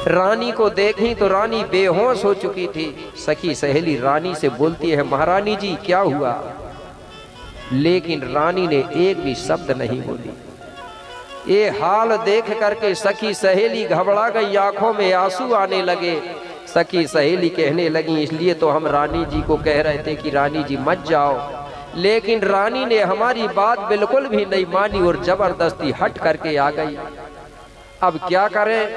रानी को देखी तो रानी बेहोश हो चुकी थी। सखी सहेली रानी से बोलती है, महारानी जी क्या हुआ? लेकिन रानी ने एक भी शब्द नहीं बोली। ये हाल देख करके सखी सहेली घबरा गई, आंखों में आंसू आने लगे। सखी सहेली कहने लगी, इसलिए तो हम रानी जी को कह रहे थे कि रानी जी मत जाओ, लेकिन रानी ने हमारी बात बिल्कुल भी नहीं मानी और जबरदस्ती हट करके आ गई। अब क्या करें?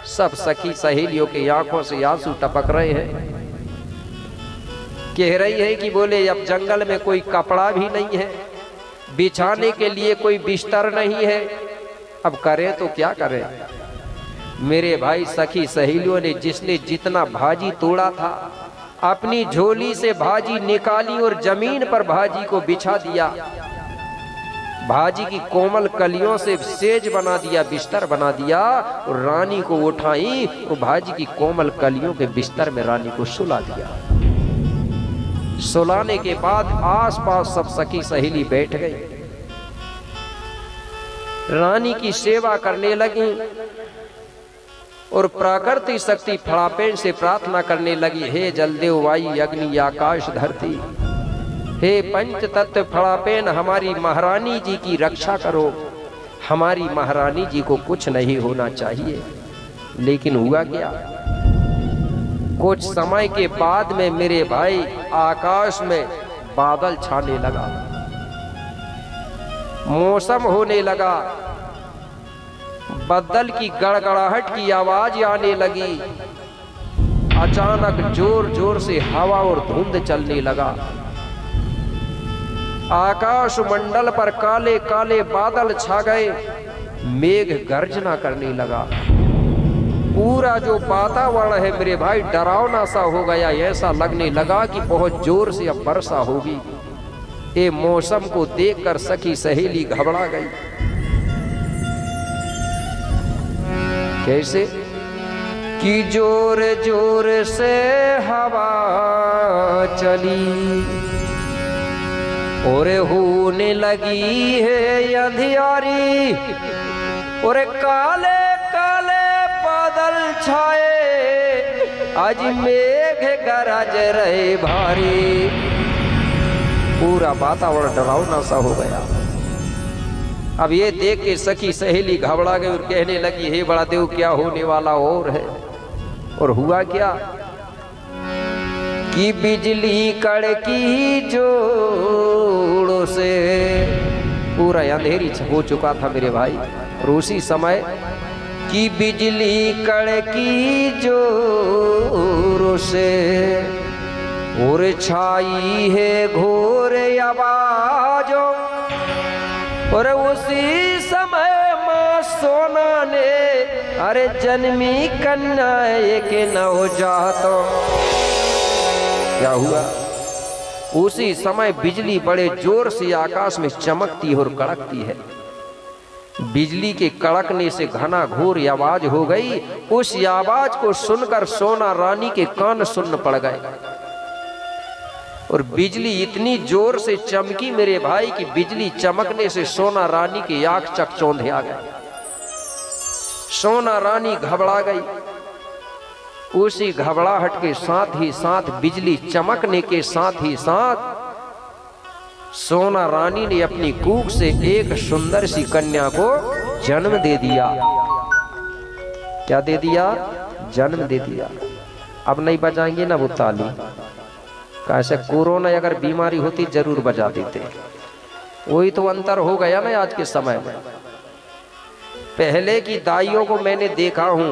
सब सखी सहेलियों के आंखों से आंसू टपक रहे हैं। कह रही है कि बोले अब जंगल में कोई कपड़ा भी नहीं है, बिछाने के लिए कोई बिस्तर नहीं है, अब करें तो क्या करें? मेरे भाई सखी सहेलियों ने जिसने जितना भाजी तोड़ा था अपनी झोली से भाजी निकाली और जमीन पर भाजी को बिछा दिया। भाजी की कोमल कलियों से सेज बना दिया, बिस्तर बना दिया और रानी को उठाई और भाजी की कोमल कलियों के बिस्तर में रानी को सुला दिया। सुलाने के बाद आसपास सब सखी सहेली बैठ गई, रानी की सेवा करने लगी और प्राकृतिक शक्ति फड़ापेन से प्रार्थना करने लगी, हे जलदेव वायु अग्नि आकाश धरती, हे पंच तत्व फड़ापेन हमारी महारानी जी की रक्षा करो, हमारी महारानी जी को कुछ नहीं होना चाहिए। लेकिन हुआ क्या? कुछ समय के बाद में मेरे भाई आकाश में बादल छाने लगा, मौसम होने लगा, बदल की गड़गड़ाहट की आवाज आने लगी, अचानक जोर जोर से हवा और धुंध चलने लगा, आकाश मंडल पर काले काले बादल छा गए, मेघ गर्जना करने लगा, पूरा जो वातावरण है मेरे भाई डरावना सा हो गया। ऐसा लगने लगा कि बहुत जोर से अब वर्षा होगी। ये मौसम को देखकर सखी सहेली घबरा गई। कैसे? कि जोर जोर से हवा चली और होने लगी है अंधियारी और काले काले बादल छाए, आज मेघ गरज रहे भारी। पूरा वातावरण डरावना सा हो गया। अब ये देख के सखी सहेली घबरा गई और कहने लगी, हे बड़ा देव क्या होने वाला और है? और हुआ क्या कि बिजली कड़की जोरों से, पूरा अंधेरी हो चुका था मेरे भाई, और उसी समय कि बिजली कड़की जोरों से और छाई है घोर आवाजों, और उसी समय माँ सोना ने अरे जन्मी कन्या एक नवजातों। क्या हुआ? उसी समय बिजली बड़े जोर से आकाश में चमकती और कड़कती है। बिजली के कड़कने से घना घोर आवाज हो गई। उस आवाज को सुनकर सोना रानी के कान सुन्न पड़ गए और बिजली इतनी जोर से चमकी मेरे भाई कि बिजली चमकने से सोना रानी की आंख चकचौंधे आ गए। सोना रानी घबरा गई। उसी घबराहट के साथ ही साथ बिजली चमकने के साथ ही साथ सोना रानी ने अपनी कूख से एक सुंदर सी कन्या को जन्म दे दिया। क्या दे दिया? जन्म दे दिया। अब नहीं बजाएंगे ना वो ताली, कैसे कोरोना अगर बीमारी होती जरूर बजा देते। वही तो अंतर हो गया ना आज के समय में। पहले की दाइयों को मैंने देखा हूं,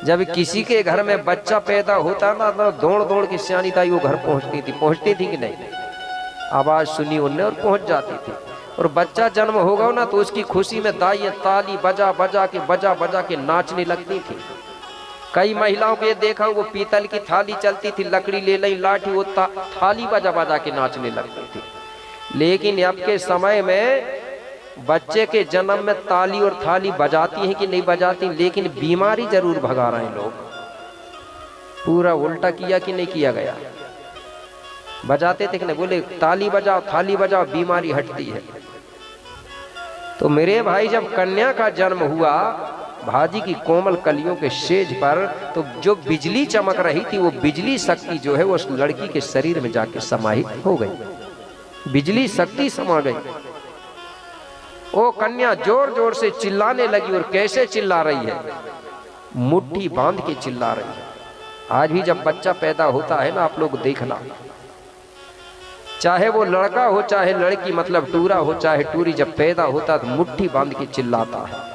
जब किसी के घर में बच्चा पैदा होता ना तो दौड़ दौड़ के सियानी दाई वो घर पहुंचती थी कि नहीं, आवाज सुनी उनने और पहुंच जाती थी। और बच्चा जन्म होगा ना तो उसकी खुशी में दाई ताली बजा बजा के नाचने लगती थी। कई महिलाओं को ये देखा, वो पीतल की थाली चलती थी, लकड़ी ले ली लाठी, वो थाली बजा के नाचने लगती थी। लेकिन अब के समय में बच्चे के जन्म में ताली और थाली बजाती है कि नहीं बजाती, लेकिन बीमारी जरूर भगा रहे हैं लोग। पूरा उल्टा किया कि नहीं किया गया? बजाते थे कि नहीं? बोले ताली बजाओ थाली बजाओ, बीमारी हटती है। तो मेरे भाई जब कन्या का जन्म हुआ भाजी की कोमल कलियों के सेज पर तो जो बिजली चमक रही थी वो बिजली शक्ति जो है वो उस लड़की के शरीर में जाके समाहित हो गई, बिजली शक्ति समा गई। वो कन्या जोर जोर से चिल्लाने लगी और कैसे चिल्ला रही है, मुट्ठी बांध के चिल्ला रही है। आज भी जब बच्चा पैदा होता है ना, आप लोग देखना, चाहे वो लड़का हो चाहे लड़की, मतलब टूरा हो चाहे टूरी, जब पैदा होता है तो मुट्ठी बांध के चिल्लाता है,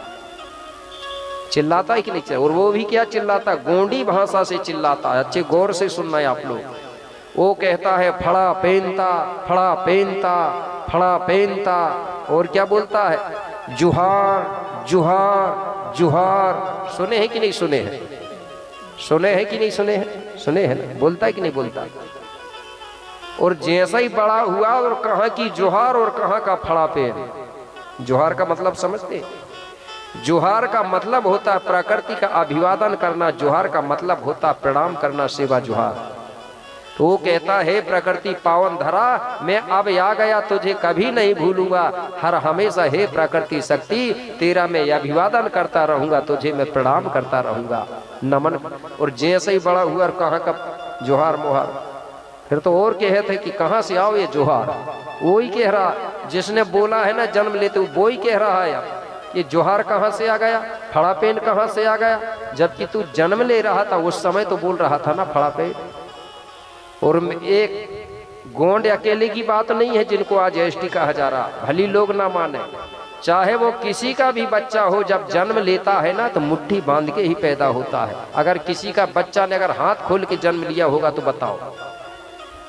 चिल्लाता है कि नहीं? और वो भी क्या चिल्लाता, गोंडी भाषा से चिल्लाता है। अच्छे गौर से सुनना है आप लोग। वो कहता है फड़ा पहनता, फड़ा पहनता, फड़ा पहनता, और क्या बोलता है, जुहार जुहार जुहार। सुने हैं कि नहीं सुने हैं? सुने हैं कि नहीं सुने हैं? सुने हैं ना? बोलता है कि नहीं बोलता? और जैसा ही बड़ा हुआ और कहाँ की जुहार और कहाँ का फड़ा पेन। जुहार का मतलब समझते हैं? जुहार का मतलब होता है प्रकृति का अभिवादन करना, जुहार का मतलब होता है प्रणाम करना, सेवा जुहार। तो वो कहता है प्रकृति पावन धरा, मैं अब आ गया तुझे कभी नहीं भूलूंगा, हर हमेशा है प्रकृति शक्ति, तेरा मैं अभिवादन करता रहूंगा, तुझे मैं प्रणाम करता रहूंगा, नमन। और जैसे ही बड़ा हुआ और कहाँ का जुहार मुहार, फिर तो और कहते कि कहाँ से आओ ये जुहार, वो ही कह रहा, जिसने बोला है ना जन्म लेते वो ही कह रहा है ये जुहार कहाँ से आ गया, फड़ा पेन कहाँ से आ गया, जबकि तू जन्म ले रहा था उस समय तो बोल रहा था ना फड़ा पेन। और एक गोंड अकेले की बात नहीं है जिनको आज एसटी कहा जा रहा, भली लोग ना माने, चाहे वो किसी का भी बच्चा हो, जब जन्म लेता है ना तो मुट्ठी बांध के ही पैदा होता है। अगर किसी का बच्चा ने अगर हाथ खोल के जन्म लिया होगा तो बताओ,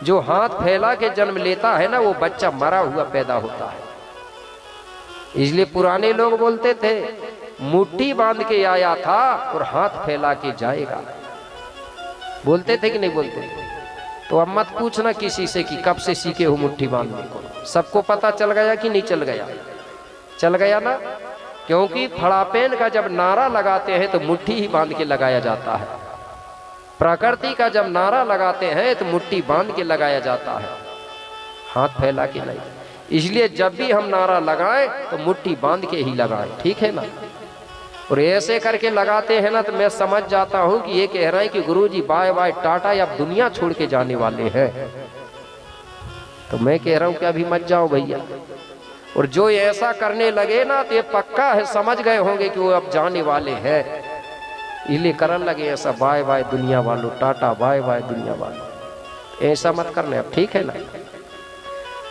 जो हाथ फैला के जन्म लेता है ना वो बच्चा मरा हुआ पैदा होता है। इसलिए पुराने लोग बोलते थे मुट्ठी बांध के आया था और हाथ फैला के जाएगा, बोलते थे कि नहीं बोलते? तो अब मत पूछना किसी से कि कब से सीखे हो मुट्ठी बांधने को, सबको पता चल गया कि नहीं चल गया? चल गया ना, क्योंकि फड़ापेन का जब नारा लगाते हैं तो मुट्ठी ही बांध के लगाया जाता है। प्रकृति का जब नारा लगाते हैं तो मुट्ठी बांध के लगाया जाता है, हाथ फैला के नहीं। इसलिए जब भी हम नारा लगाएं तो मुट्ठी बांध के ही लगाएं, ठीक है ना? और ऐसे करके लगाते हैं ना तो मैं समझ जाता हूं कि ये कह रहे हैं कि गुरुजी बाय बाय टाटा, अब दुनिया छोड़ के जाने वाले हैं। तो मैं कह रहा हूं कि अभी मत जाओ भैया। और जो ऐसा करने लगे ना तो ये पक्का है, समझ गए होंगे कि वो अब जाने वाले हैं, इसलिए करने लगे ऐसा, बाय बाय दुनिया वालों, टाटा बाय बाय दुनिया वालों। ऐसा मत करने अब, ठीक है ना?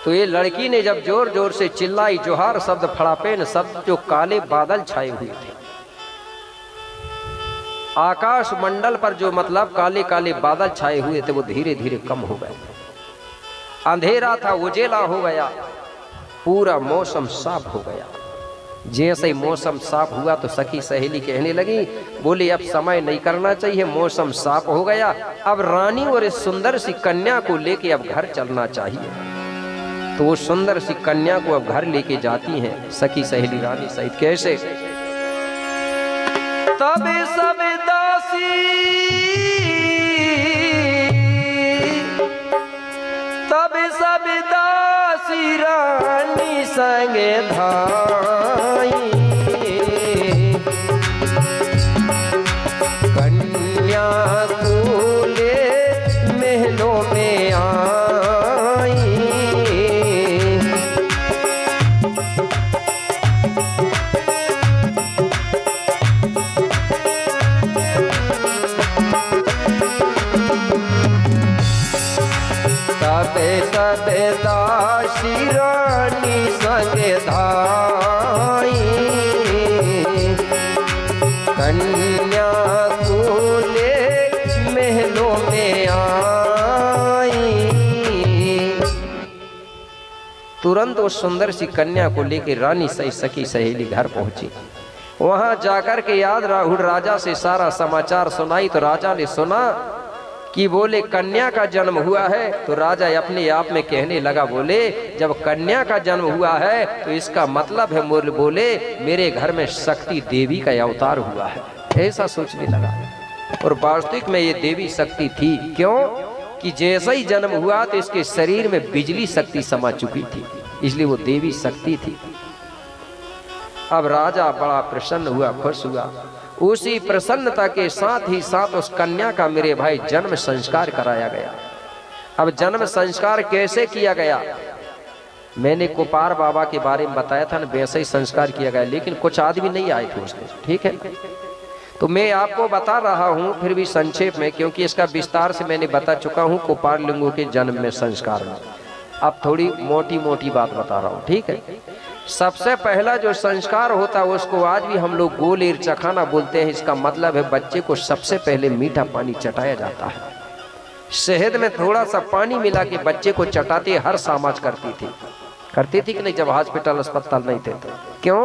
तो ये लड़की ने जब जोर जोर से चिल्लाई, जोहार शब्द, फड़ापेन शब्द, जो काले बादल छाए हुए थे आकाश मंडल पर, जो मतलब काले काले बादल छाए हुए थे वो धीरे धीरे कम हो गए। अंधेरा था उजेला हो गया, पूरा मौसम साफ हो गया। जैसे ही मौसम साफ हुआ तो सखी सहेली कहने लगी, बोली अब समय नहीं करना चाहिए, मौसम साफ हो गया, अब रानी और इस सुंदर सी कन्या को लेके अब घर चलना चाहिए। तो वो सुंदर सी कन्या को अब घर लेके जाती हैं सखी सहेली रानी सहित। कैसे? तब सब दासी, तब सब दासी रानी संगे धाई, कन्या को ले महलों में आई। सब दासी रानी संगे धाई, कन्या को ले महलों में आई। तुरंत उस सुंदर सी कन्या को लेकर रानी सखी सहेली घर पहुंची। वहां जाकर के याद राहुल राजा से सारा समाचार सुनाई। तो राजा ने सुना कि बोले कन्या का जन्म हुआ है। तो राजा अपने आप में कहने लगा, बोले जब कन्या का जन्म हुआ है तो इसका मतलब है बोले मेरे घर में शक्ति देवी का अवतार हुआ है, ऐसा सोचने लगा। और वास्तविक में ये देवी शक्ति थी। क्यों? कि जैसा ही जन्म हुआ तो इसके शरीर में बिजली शक्ति समा चुकी थी, इसलिए वो देवी शक्ति थी। अब राजा बड़ा प्रसन्न हुआ, खुश हुआ। उसी प्रसन्नता के साथ ही साथ उस कन्या का मेरे भाई जन्म संस्कार कराया गया। अब जन्म संस्कार कैसे किया गया, मैंने कुपार बाबा के बारे में बताया था ना, वैसे ही संस्कार किया गया, लेकिन कुछ आदमी नहीं आए थे उसके, ठीक है। तो मैं आपको बता रहा हूं फिर भी संक्षेप में, क्योंकि इसका विस्तार से मैंने बता चुका हूं कुपार लिंगों के जन्म में संस्कार में। अब थोड़ी मोटी मोटी बात बता रहा हूं, ठीक है। सबसे पहला जो संस्कार होता है उसको आज भी हम लोग गोलेर चखाना बोलते हैं। इसका मतलब है बच्चे को सबसे पहले मीठा पानी चटाया जाता है। शहद में थोड़ा सा पानी मिला के बच्चे को चटाते हर समाज करती थी कि नहीं, जब हॉस्पिटल अस्पताल नहीं थे तो। क्यों?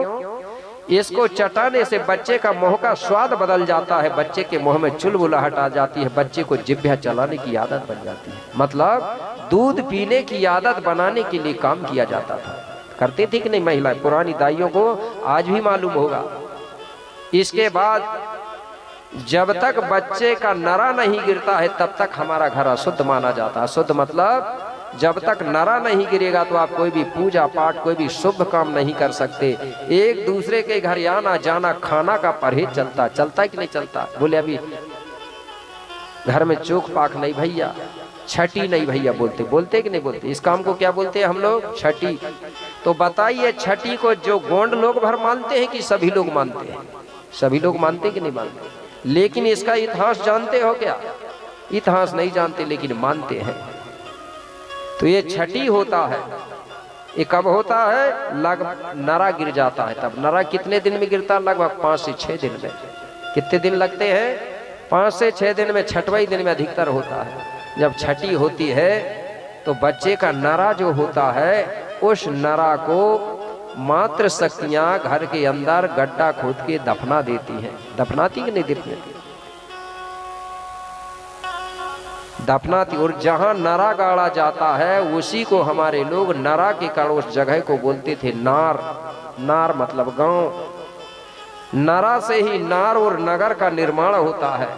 इसको चटाने से बच्चे का मुंह का स्वाद बदल जाता है, बच्चे के मुंह में चुलबुलाहट आ जाती है, बच्चे को जिह्वा चलाने की आदत बन जाती है। मतलब दूध पीने की आदत बनाने के लिए काम किया जाता था। करती थी कि नहीं महिलाएं? पुरानी दाइयों को आज भी मालूम होगा। इसके बाद जब तक बच्चे का नरा नहीं गिरता है तब तक हमारा घर अशुद्ध माना जाता है। अशुद्ध मतलब जब तक नरा नहीं गिरेगा तो आप कोई भी पूजा पाठ, कोई भी शुभ काम नहीं कर सकते। एक दूसरे के घर आना जाना, खाना का परहेज चलता है कि नहीं चलता? बोले अभी घर में चोख पाक नहीं भैया, छठी नहीं भैया, बोलते कि नहीं बोलते? इस काम को क्या बोलते हैं हम लोग? छठी। तो बताइए छठी को जो गोंड लोग भर मानते हैं कि सभी लोग मानते हैं? सभी लोग मानते कि नहीं मानते? लेकिन इसका इतिहास जानते हो क्या? इतिहास नहीं जानते लेकिन मानते हैं। तो ये छठी होता है। ये कब होता है? लगभग नरा गिर जाता है तब। नरा कितने दिन में गिरता है? लगभग 5 से 6 दिन में। कितने दिन लगते हैं? 5 से 6 दिन में। छठवां दिन में अधिकतर होता है। जब छठी होती है तो बच्चे का नरा जो होता है उस नरा को मात्र शक्तियां घर के अंदर गड्ढा खोद के दफना देती हैं। दफनाती कि नहीं देती? दफनाती। और जहां नरा गाड़ा जाता है उसी को हमारे लोग नरा के कारण उस जगह को बोलते थे नार। नार मतलब गांव। नरा से ही नार और नगर का निर्माण होता है।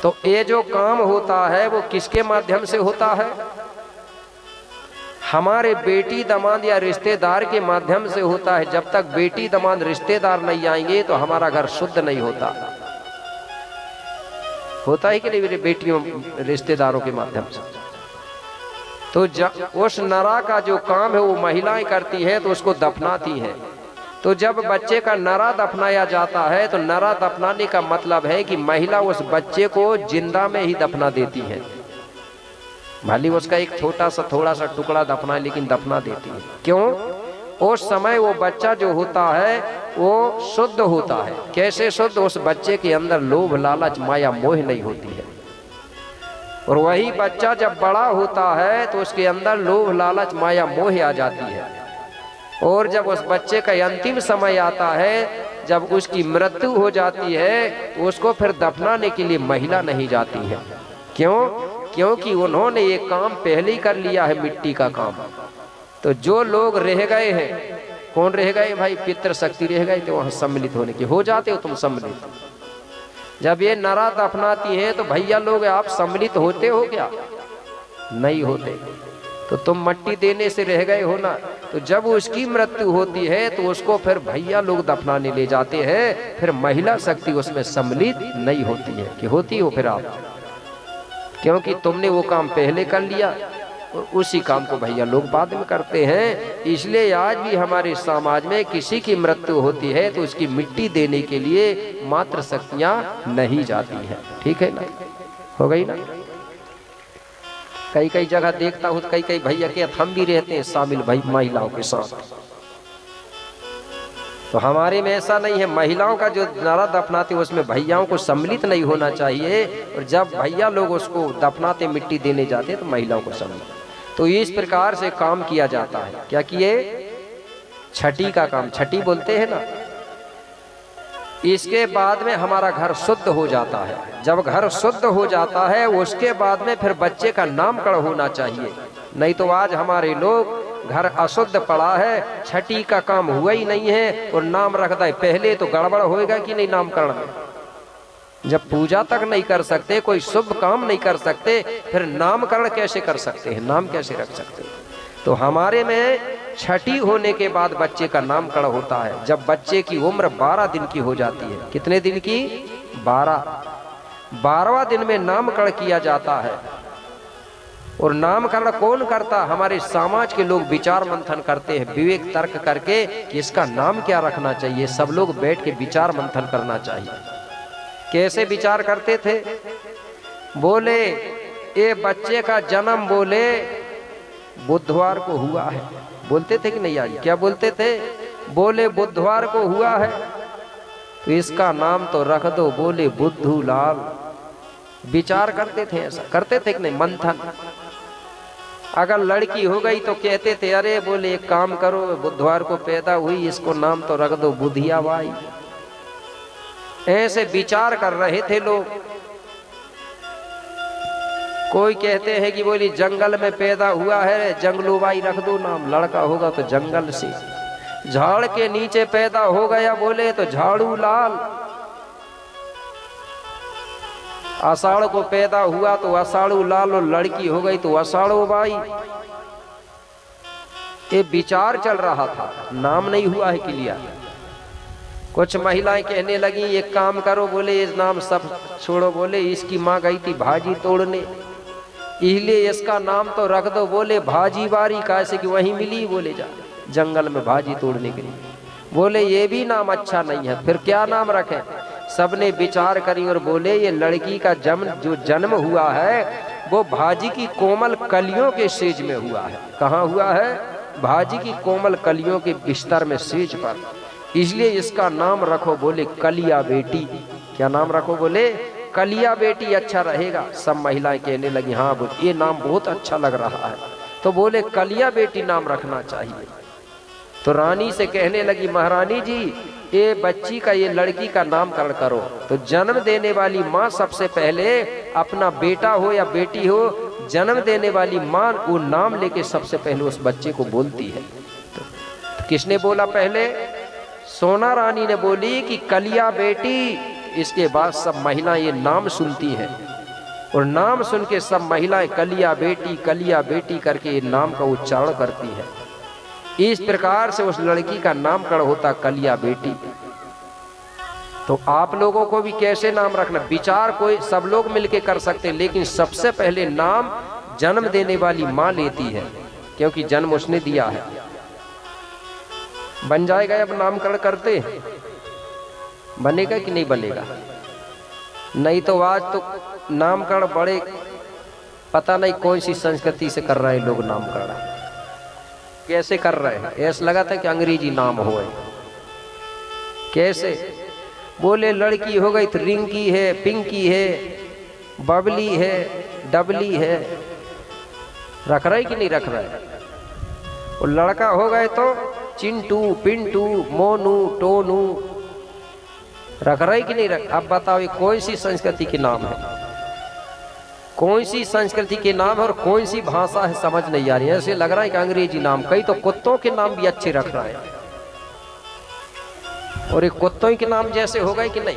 तो ये जो काम होता है वो किसके माध्यम से होता है? हमारे बेटी दामाद या रिश्तेदार के माध्यम से होता है। जब तक बेटी दामाद रिश्तेदार नहीं आएंगे तो हमारा घर शुद्ध नहीं होता। होता है कि नहीं मेरे बेटियों रिश्तेदारों के माध्यम से? तो उस नरा का जो काम है वो महिलाएं करती हैं, तो उसको दफनाती हैं। तो जब बच्चे का नरा दफनाया जाता है तो नरा दफनाने का मतलब है कि महिला उस बच्चे को जिंदा में ही दफना देती है। भले उसका एक छोटा सा थोड़ा सा टुकड़ा दफना, लेकिन दफना देती है। क्यों? उस समय वो बच्चा जो होता है वो शुद्ध होता है। कैसे शुद्ध? उस बच्चे के अंदर लोभ लालच माया मोह नहीं होती है। और वही बच्चा जब बड़ा होता है तो उसके अंदर लोभ लालच माया मोह आ जाती है। और जब उस बच्चे का अंतिम समय आता है, जब उसकी मृत्यु हो जाती है, तो उसको फिर दफनाने के लिए महिला नहीं जाती है। क्यों? क्योंकि उन्होंने ये काम पहले ही कर लिया है, मिट्टी का काम। तो जो लोग रह गए हैं, कौन रह गए भाई? पितृ शक्ति रह गई, तो वहां सम्मिलित होने की हो जाते हो तुम सम्मिलित। जब ये नरा दफनाती है तो भैया लोग आप सम्मिलित होते हो क्या? नहीं होते। तो तुम मट्टी देने से रह गए हो ना। तो जब उसकी मृत्यु होती है तो उसको फिर भैया लोग दफनाने ले जाते हैं। फिर महिला शक्ति उसमें सम्मिलित नहीं होती है। कि होती हो फिर आप? क्योंकि तुमने वो काम पहले कर लिया और उसी काम को भैया लोग बाद में करते हैं। इसलिए आज भी हमारे समाज में किसी की मृत्यु होती है तो उसकी मिट्टी देने के लिए मात्र शक्तियां नहीं जाती है। ठीक है ना? हो गई ना? कई कई जगह देखता हूँ, कई कई भैया के हम भी रहते हैं शामिल भाई महिलाओं के साथ। तो हमारे में ऐसा नहीं है। महिलाओं का जो नरा दफनाते उसमें भैयाओं को सम्मिलित नहीं होना चाहिए। और जब भैया लोग उसको दफनाते मिट्टी देने जाते तो महिलाओं को सम्मिलित। तो इस प्रकार से काम किया जाता है। क्या किए? छठी का काम। छठी बोलते हैं ना। इसके बाद में हमारा घर शुद्ध हो जाता है। जब घर शुद्ध हो जाता है उसके बाद में फिर बच्चे का नामकरण होना चाहिए। नहीं तो आज हमारे लोग घर अशुद्ध पड़ा है, छठी का काम हुआ ही नहीं है और नाम रखता है। पहले तो गड़बड़ होएगा कि नहीं नामकरण में? जब पूजा तक नहीं कर सकते, कोई शुभ काम नहीं कर सकते, फिर नामकरण कैसे कर सकते हैं? नाम कैसे रख सकते हैं? तो हमारे में छठी होने के बाद बच्चे का नामकरण होता है। जब बच्चे की उम्र 12 दिन की हो जाती है। कितने दिन की? 12वां दिन में नामकरण किया जाता है। और नामकरण कौन करता? हमारे समाज के लोग विचार मंथन करते हैं, विवेक तर्क करके कि इसका नाम क्या रखना चाहिए। सब लोग बैठ के विचार मंथन करना चाहिए। कैसे विचार करते थे? बोले ये बच्चे का जन्म बोले बुधवार को हुआ है। बोलते थे कि नहीं? आज क्या बोलते थे? बोले बुधवार को हुआ है तो इसका नाम तो रख दो बोले बुद्धू लाल। विचार करते थे, ऐसा करते थे कि नहीं? मंथन। अगर लड़की हो गई तो कहते थे अरे बोले एक काम करो, बुधवार को पैदा हुई, इसको नाम तो रख दो बुधिया बाई। ऐसे विचार कर रहे थे लोग। कोई कहते हैं कि बोली जंगल में पैदा हुआ है, जंगलूबाई रख दो नाम, लड़का होगा तो जंगल से। झाड़ के नीचे पैदा हो गया बोले तो झाड़ू लाल। आषाढ़ को पैदा हुआ तो आषाढ़ू लाल, और लड़की हो गई तो आषाढ़ो बाई। ये विचार चल रहा था, नाम नहीं हुआ है क्लियर। कुछ महिलाएं कहने लगी एक काम करो बोले इस नाम सब छोड़ो, बोले इसकी माँ गई थी भाजी तोड़ने, इसलिए इसका नाम तो रख दो बोले भाजी बारी, कैसे कि वहीं मिली बोले जा जंगल में भाजी तोड़ने के लिए। बोले ये भी नाम अच्छा नहीं है, फिर क्या नाम रखें? सबने विचार करी और बोले ये लड़की का जो जन्म हुआ है वो भाजी की कोमल कलियों के सेज में हुआ है। कहाँ हुआ है? भाजी की कोमल कलियों के बिस्तर में सेज पर, इसलिए इसका नाम रखो बोले कलिया बेटी। क्या नाम रखो? बोले कलिया बेटी अच्छा रहेगा। सब महिलाएं कहने लगी हाँ बोले ये नाम बहुत अच्छा लग रहा है, तो बोले कलिया बेटी नाम रखना चाहिए। तो रानी से कहने लगी महारानी जी ये बच्ची का, ये लड़की का नामकरण करो। तो जन्म देने वाली माँ सबसे पहले अपना बेटा हो या बेटी हो, जन्म देने वाली माँ वो नाम लेके सबसे पहले उस बच्चे को बोलती है। तो किसने बोला पहले? सोना रानी ने बोली कि कलिया बेटी। इसके बाद सब महिलाएं ये नाम सुनती हैं और नाम सुन के सब महिलाएं कलिया बेटी करके ये नाम का उच्चारण करती हैं। इस प्रकार से उस लड़की का नामकरण होता कलिया बेटी। तो आप लोगों को भी कैसे नाम रखना, विचार कोई सब लोग मिलके कर सकते हैं, लेकिन सबसे पहले नाम जन्म देने वाली माँ लेती है, क्योंकि जन्म उसने दिया है। बन जाएगा अब नामकरण करते? बनेगा कि नहीं बनेगा? नहीं तो आज तो नामकरण बड़े पता नहीं कौन सी संस्कृति से कर रहे हैं लोग नामकरण। कैसे कर रहे हैं? ऐसा लगा था कि अंग्रेजी नाम हो। कैसे? बोले लड़की हो गई तो रिंकी है, पिंकी है, बबली है, डबली है। रख रहा है कि नहीं रख रहा है? और लड़का हो गए तो चिंटू, पिंटू, मोनू, टोनू। रख रहा है कि नहीं रख? अब बताओ ये कौन सी संस्कृति के नाम है? कौन सी संस्कृति के नाम है और कौन सी भाषा है समझ नहीं आ रही है। ऐसे लग रहा है कि अंग्रेजी नाम। कई तो कुत्तों के नाम भी अच्छे रख रहा है, और एक कुत्तों के नाम जैसे हो गए कि नहीं?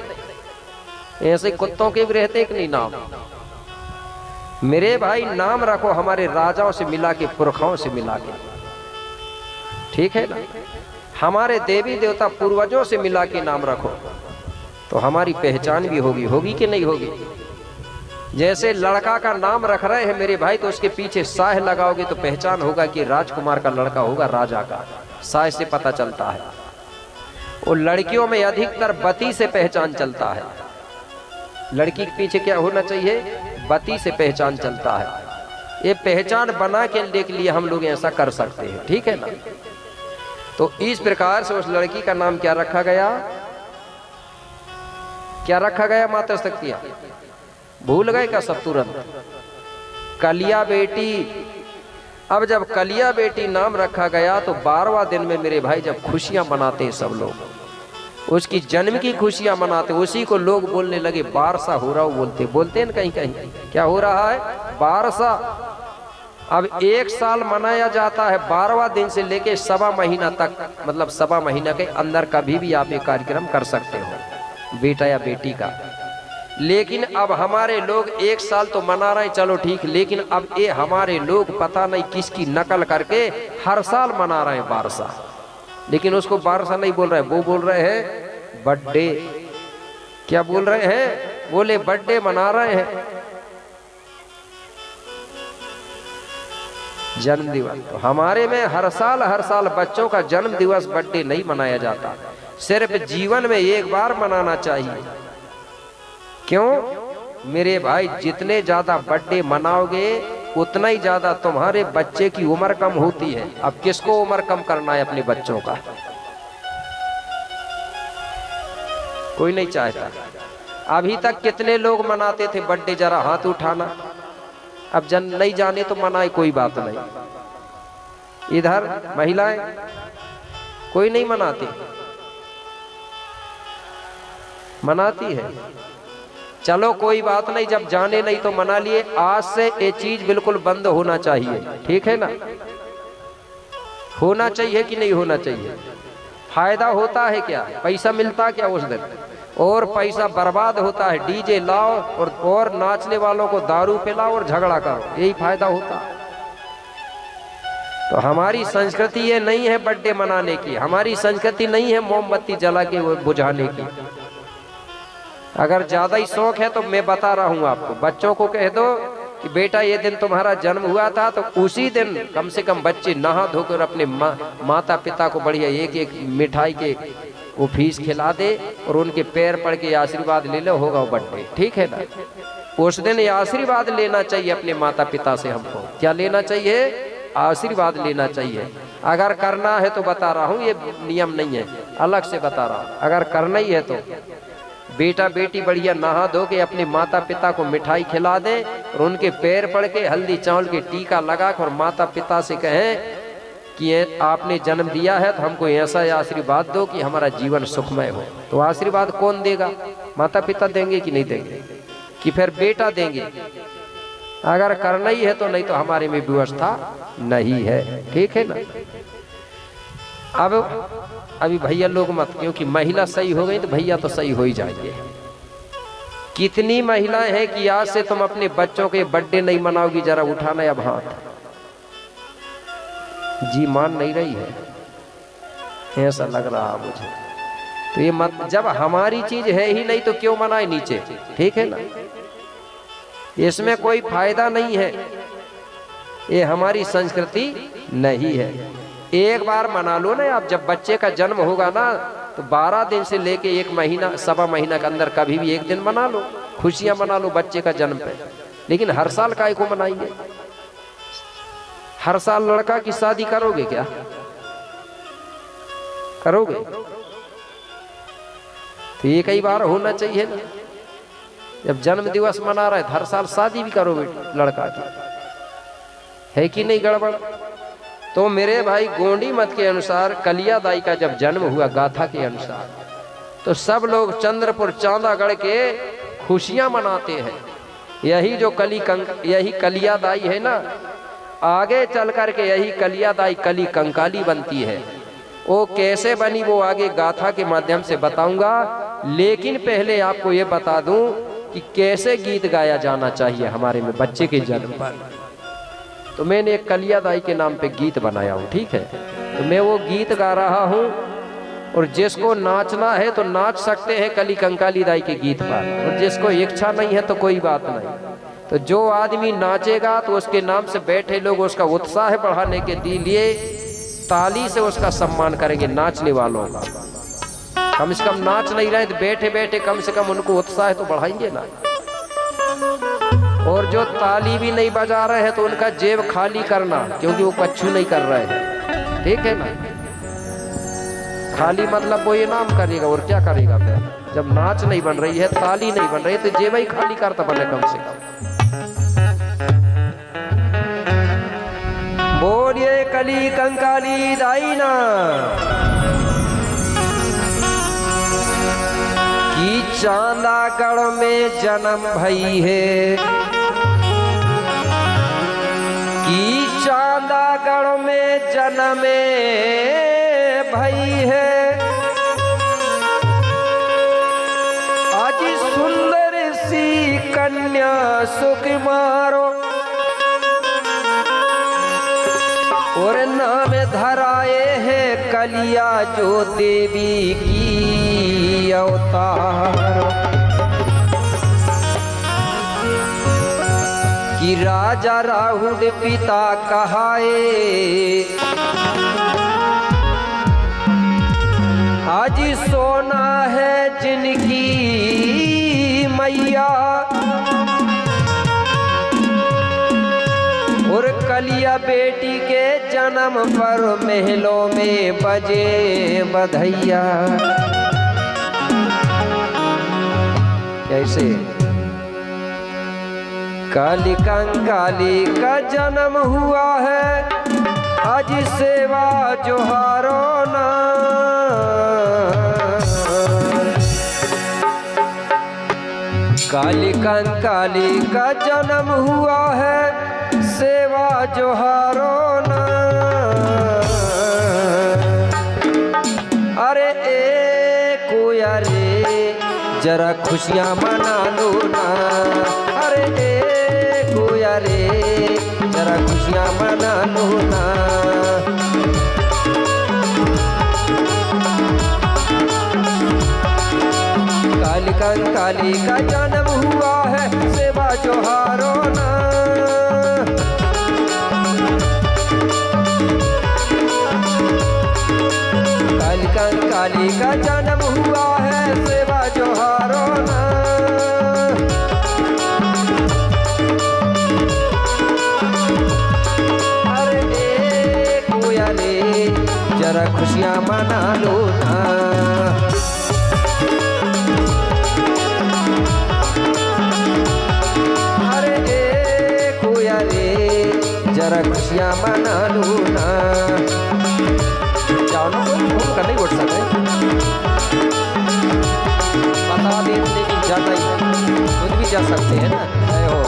ऐसे कुत्तों के भी रहते कि नहीं नाम? मेरे भाई नाम रखो हमारे राजाओं से मिला के, पुरखाओं से मिला के, ठीक है ना? हमारे देवी देवता पूर्वजों से मिला के नाम रखो तो हमारी पहचान भी होगी। होगी कि नहीं होगी? जैसे लड़का का नाम रख रहे हैं मेरे भाई, तो उसके पीछे साह लगाओगे तो पहचान होगा कि राजकुमार का लड़का होगा, राजा का। साह से पता चलता है। और लड़कियों में अधिकतर बती से पहचान चलता है। लड़की के पीछे क्या होना चाहिए? बती से पहचान चलता है। ये पहचान बना के लिए हम लोग ऐसा कर सकते हैं, ठीक है ना? तो इस प्रकार से उस लड़की का नाम क्या रखा गया? क्या रखा गया माता शक्तियां? भूल गए क्या सब तुरंत? कलिया बेटी। अब जब कलिया बेटी नाम रखा गया तो 12वां दिन में मेरे भाई जब खुशियां मनाते हैं सब लोग, उसकी जन्म की खुशियां मनाते, उसी को लोग बोलने लगे बारसा हो रहा हो। बोलते हैं ना कहीं कहीं, क्या हो रहा है? बारसा। अब 1 साल मनाया जाता है 12वां दिन से लेके 1.25 महीना तक, मतलब 1.25 महीना के अंदर कभी भी आप ये कार्यक्रम कर सकते हो बेटा या बेटी का। लेकिन अब हमारे लोग 1 साल तो मना रहे हैं, चलो ठीक, लेकिन अब ये हमारे लोग पता नहीं किसकी नकल करके हर साल मना रहे हैं बारसा। लेकिन उसको बारसा नहीं बोल रहे, वो बोल रहे हैं बर्थडे। क्या बोल रहे हैं? बोले बर्थडे मना रहे हैं, जन्म दिवस। तो हमारे में हर साल बच्चों का जन्म दिवस बर्थडे नहीं मनाया जाता, सिर्फ जीवन में एक बार मनाना चाहिए। क्यों? मेरे भाई, जितने ज्यादा बर्थडे मनाओगे उतना ही ज्यादा तुम्हारे बच्चे की उम्र कम होती है। अब किसको उम्र कम करना है अपने बच्चों का? कोई नहीं चाहता। अभी तक कितने लोग मनाते थे बर्थडे? जरा हाथ उठाना। अब नहीं जाने तो मनाए, कोई बात नहीं। इधर महिलाएं कोई नहीं मनाती, मनाती है। चलो कोई बात नहीं, जब जाने नहीं तो मना लिए। आज से ये चीज बिल्कुल बंद होना चाहिए, ठीक है ना? होना चाहिए कि नहीं होना चाहिए? फायदा होता है क्या? पैसा मिलता क्या उस दिन? और पैसा बर्बाद होता है। डीजे लाओ और नाचने वालों को दारू पिलाओ और झगड़ा करो, यही फायदा होता है। तो हमारी संस्कृति ये नहीं है बर्थडे मनाने की, हमारी संस्कृति नहीं है मोमबत्ती जला के बुझाने की। अगर ज्यादा ही शौक है तो मैं बता रहा हूं आपको, बच्चों को कह दो कि बेटा ये दिन तुम्हारा जन्म हुआ था, तो उसी दिन कम से कम बच्चे नहा धोकर अपने माता पिता को बढ़िया एक एक मिठाई के वो फीस खिला दे और उनके पैर पड़ के आशीर्वाद ले लो, होगा वो बर्थडे, ठीक है ना? उस दिन ये आशीर्वाद लेना चाहिए अपने माता पिता से। हमको क्या लेना चाहिए? आशीर्वाद लेना चाहिए। अगर करना है तो बता रहा हूँ, ये नियम नहीं है, अलग से बता रहा हूँ। अगर करना ही है तो बेटा बेटी बढ़िया नहा धो के अपने माता पिता को मिठाई खिला दे और उनके पैर पड़ के हल्दी चावल के टीका लगा कर माता पिता से कहें कि आपने जन्म दिया है तो हमको ऐसा आशीर्वाद दो कि हमारा जीवन सुखमय हो। तो आशीर्वाद कौन देगा? माता पिता देंगे कि नहीं देंगे? कि फिर बेटा देंगे? अगर करना ही है तो, नहीं तो हमारे में व्यवस्था नहीं है, ठीक है ना? अब अभी भैया लोग मत, क्योंकि महिला सही हो गई तो भैया तो सही हो ही जाएंगे। कितनी महिलाएं हैं कि आज से तुम अपने बच्चों के बर्थडे नहीं मनाओगी? जरा उठाना अब हाथ। जी मान नहीं रही है, ऐसा लग रहा मुझे। तो ये मत, जब हमारी चीज है ही नहीं तो क्यों मनाए नीचे, ठीक है ना? इसमें कोई फायदा नहीं है, ये हमारी संस्कृति नहीं है। एक बार मना लो ना आप। जब बच्चे का जन्म होगा ना तो 12 दिन से लेके 1 महीना, सवा महीना के अंदर कभी भी एक दिन मना लो, खुशियां मना लो बच्चे का जन्म पे। लेकिन हर साल काय को मनाएंगे? हर साल लड़का की शादी करोगे क्या? करोगे? तो ये कई बार होना चाहिए ना। जब जन्म दिवस मना रहे हर साल शादी भी करोगे लड़का की, है कि नहीं गड़बड़? तो मेरे भाई, गोंडी मत के अनुसार कलिया दाई का जब जन्म हुआ गाथा के अनुसार, तो सब लोग चंद्रपुर चांदागढ़ के खुशियां मनाते हैं। यही कलिया दाई है ना, आगे चल करके यही कलिया दाई कली कंकाली बनती है। वो कैसे बनी वो आगे गाथा के माध्यम से बताऊंगा। लेकिन पहले आपको ये बता दूं कि कैसे गीत गाया जाना चाहिए हमारे में बच्चे के जन्म पर। तो मैंने एक कलिया दाई के नाम पे गीत बनाया हूँ, ठीक है? तो मैं वो गीत गा रहा हूँ और जिसको नाचना है तो नाच सकते हैं कली कंकाली दाई के गीत पर, और जिसको इच्छा नहीं है तो कोई बात नहीं। तो जो आदमी नाचेगा तो उसके नाम से बैठे लोग उसका उत्साह बढ़ाने के लिए ताली से उसका सम्मान करेंगे, नाचने वालों का। कम से कम नाच नहीं रहे तो बैठे बैठे कम से कम उनको उत्साह तो बढ़ाएंगे ना। और जो ताली भी नहीं बजा रहे हैं तो उनका जेब खाली करना, क्योंकि वो कच्छू नहीं कर रहे हैं, ठीक है ना? खाली मतलब वो ये नाम करेगा और क्या करेगा फिर? जब नाच नहीं बन रही है, ताली नहीं बन रही है, तो जेब ही खाली करता बने कम से कम। बोलिए कली कंकाली दाई ना कि चांदागढ़ में जन्म भई है, कि चांदागढ़ में जन्म भई है। आज सुंदर सी की मारो और नाम धराए है कलिया जो देवी की अवतार कि राजा राहुल पिता कहाए आज सोना है जिनकी मैया और कलिया बेटी के जन्म पर महलों में बजे बधैया। कैसे काली कंकाली का जन्म हुआ है आज सेवा जोहारो ना काली कंकाली का जन्म हुआ है सेवा जोहारो ना। अरे ए कोया रे जरा खुशियां मना लो ना। अरे ए कोया रे जरा खुशियां मना लो ना। काली कंकाली का जन्म हुआ है सेवा जोहारो ना। काली कंकाली का जन्म हुआ है सेवा जोहारो ना। अरे ए कोया रे जरा खुशियां मना लो ना। जरा खुशियां मना लो ना। जाओ ना कोई फोन कर नहीं उठ सकते बता दे लेकिन जाता ही खुद भी जा सकते हैं ना। जय हो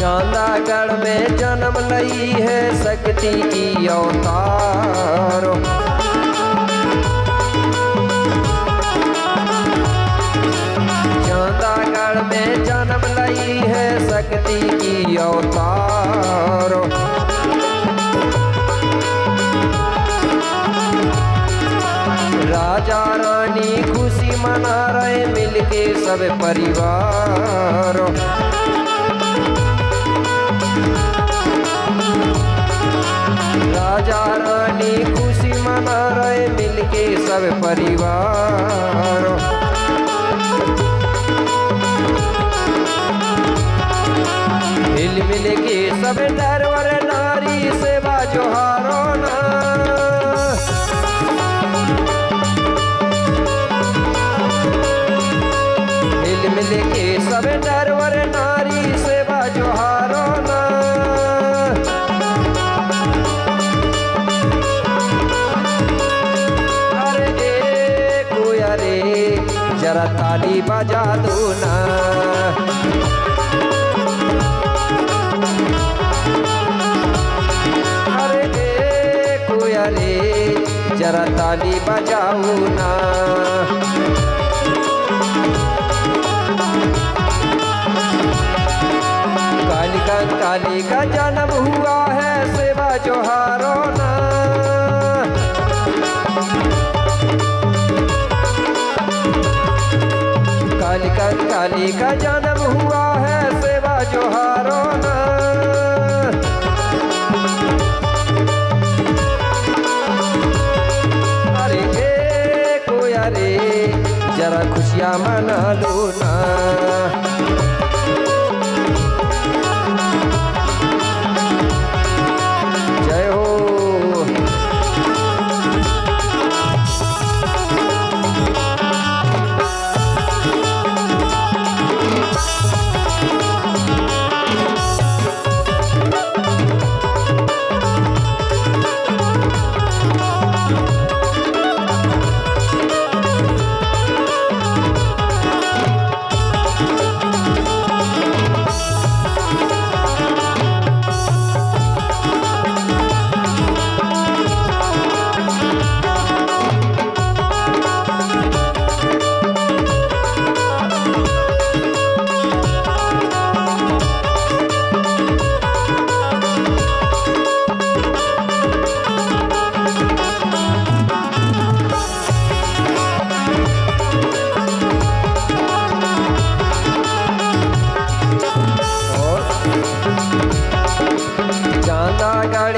चांदागढ़ में जन्म लई है शक्ति की अवतार। चांदागढ़ में जन्म लई है शक्ति की अवतार। राजा रानी खुशी मना रहे मिलके सब परिवार। राजा रानी खुशी मना रहे मिलके सब परिवार। हिल मिल के सब नरवर नारी सेवा जोहारो ना। हिल मिल के सब नरवर नारी सेवा जोहारो ना। जरा ताली बजा दो ना। अरे ए कोया रे जरा ताली बजाओ ना। काली कंकाली का जन्म हुआ है सेवा जोहारो ना। काली कंकाली का जन्म हुआ है सेवा जोहारो ना।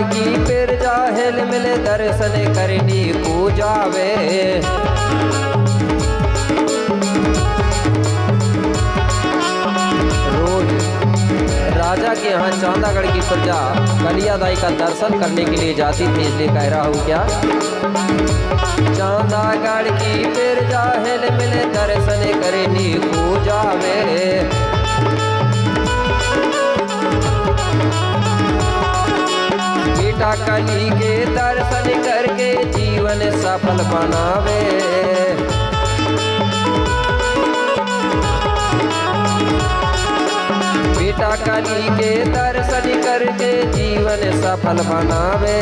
की फिर जाहिल मिले दर्शन करनी पूजावे। रोज राजा के यहाँ चांदागढ़ की प्रजा कलियादाई का दर्शन करने के लिए जाती थी, इसलिए कह रहा हूँ क्या। चांदागढ़ की फिर जाहिल मिले दर्शन करनी पूजावे। बेटा कली के दर्शन करके जीवन सफल बनावे। बेटा कली के दर्शन करके जीवन सफल बनावे।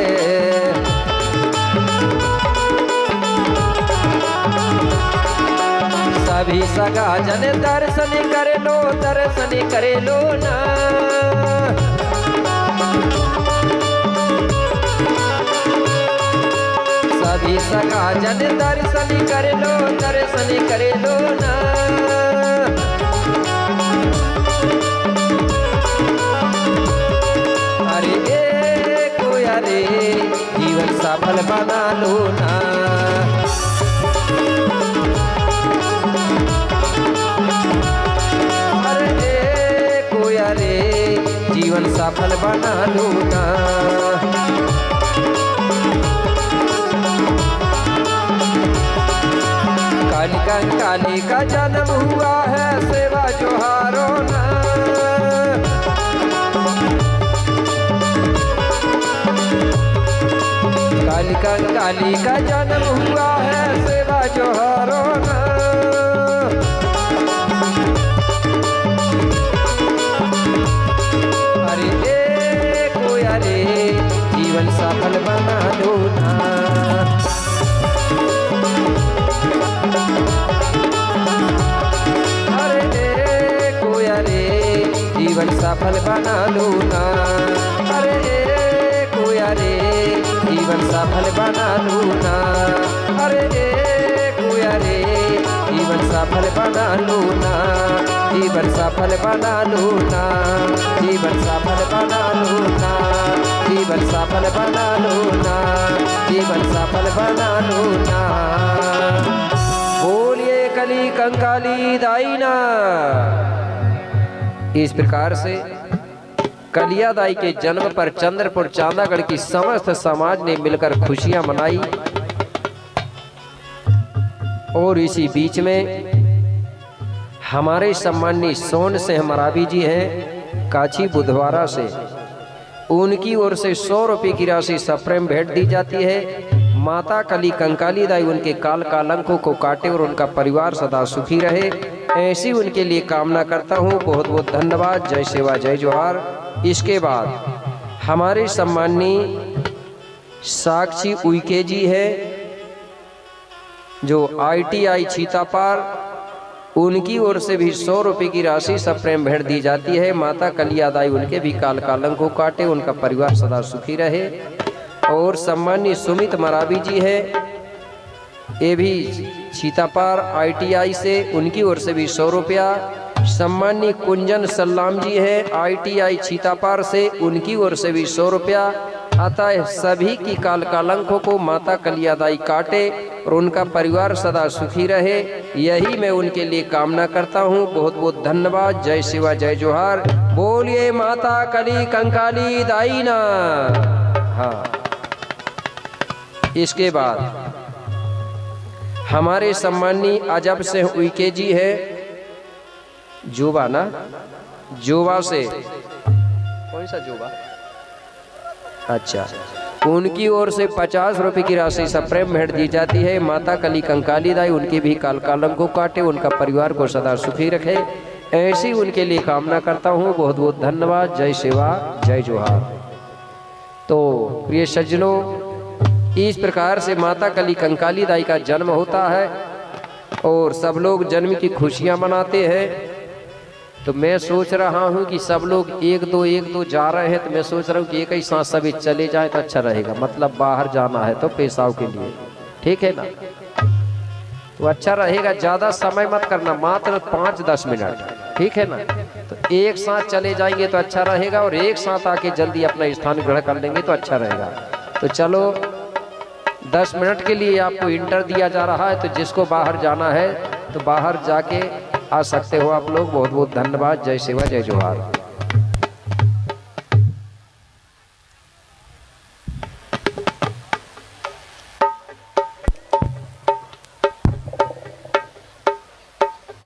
सभी सगा जन दर्शन करे लो, दर्शन करे लो ना। सभी सगा जन दर्शन करे लो, दर्शन करे लो ना। अरे अरे जीवन सफल बना लो ना। अरे जीवन सफल बना लो ना। काली का जन्म हुआ है सेवा जोहारो ना। काली का जन्म हुआ है सेवा जोहारो ना। अरे जीवन सफल बना लो ना। अरे जीवन सफल बना लो ना। अरे जीवन सफल बना लो ना। अरे जीवन सफल बना लो ना। जीवन सफल बना लो ना। जीवन सफल बना लो ना। जीवन सफल बना लो ना। जीवन सफल बना लो ना। बोलिए कली कंकाली दाई ना। इस प्रकार से कलियादाई के जन्म पर चंद्रपुर चांदागढ़ की समस्त समाज ने मिलकर खुशियां मनाई। और इसी बीच में हमारे सम्माननीय सोन सिंह मरावी जी हैं काची बुधवारा से, उनकी ओर से 100 रुपये की राशि सप्रेम भेंट दी जाती है। माता कली कंकाली दाई उनके काल कालंकों को काटे और उनका परिवार सदा सुखी रहे, ऐसी उनके लिए कामना करता हूँ। बहुत बहुत धन्यवाद। जय सेवा जय जोहार। इसके बाद हमारे सम्माननीय साक्षी उइके जी है जो ITI छीतापार, उनकी ओर से भी 100 रुपये की राशि सप्रेम भेंट दी जाती है। माता कलियादाई उनके भी काल कालंक को काटे, उनका परिवार सदा सुखी रहे। और सम्माननीय सुमित मरावी जी है, ये भी छीतापार ITI से, उनकी ओर से भी 100 रुपया। सम्माननीय कुंजन सल्लाम जी है ITI छीतापार से, उनकी ओर से भी 100 रुपया। अतः सभी की काल कालंकों को माता कलियादाई काटे और उनका परिवार सदा सुखी रहे, यही मैं उनके लिए कामना करता हूँ। बहुत बहुत धन्यवाद। जय शिवा जय जोहार। बोलिए माता कली कंकाली दाई ना। हाँ, इसके बाद हमारे सम्माननीय अजब सिंह उइके जी है जोबा ना, जोबा से, कौन सा जोबा, अच्छा, उनकी ओर से 50 रुपये की राशि सप्रेम भेंट दी जाती है। माता कली कंकाली दाई उनकी भी काल कालंक को काटे, उनका परिवार को सदा सुखी रखे, ऐसी उनके लिए कामना करता हूँ। बहुत बहुत धन्यवाद। जय सेवा जय जोहार। तो प्रिय सज्जनों, इस प्रकार से माता कली कंकाली दाई का जन्म होता है और सब लोग जन्म की खुशियाँ मनाते हैं। तो मैं सोच रहा हूँ कि सब लोग एक दो जा रहे हैं, तो मैं सोच रहा हूँ कि एक ही साथ सभी चले जाए तो अच्छा रहेगा। मतलब बाहर जाना है तो पेशाव के लिए, ठीक है ना, तो अच्छा रहेगा। ज़्यादा समय मत करना, मात्र 5-10 मिनट, ठीक है ना। तो एक साथ चले जाएंगे तो अच्छा रहेगा, और एक साथ आके जल्दी अपना स्थान ग्रहण कर लेंगे तो अच्छा रहेगा। तो चलो 10 मिनट के लिए आपको इंटर दिया जा रहा है, तो जिसको बाहर जाना है तो बाहर जाके आ सकते हो आप लोग। बहुत बहुत धन्यवाद। जय सेवा जय जोहार।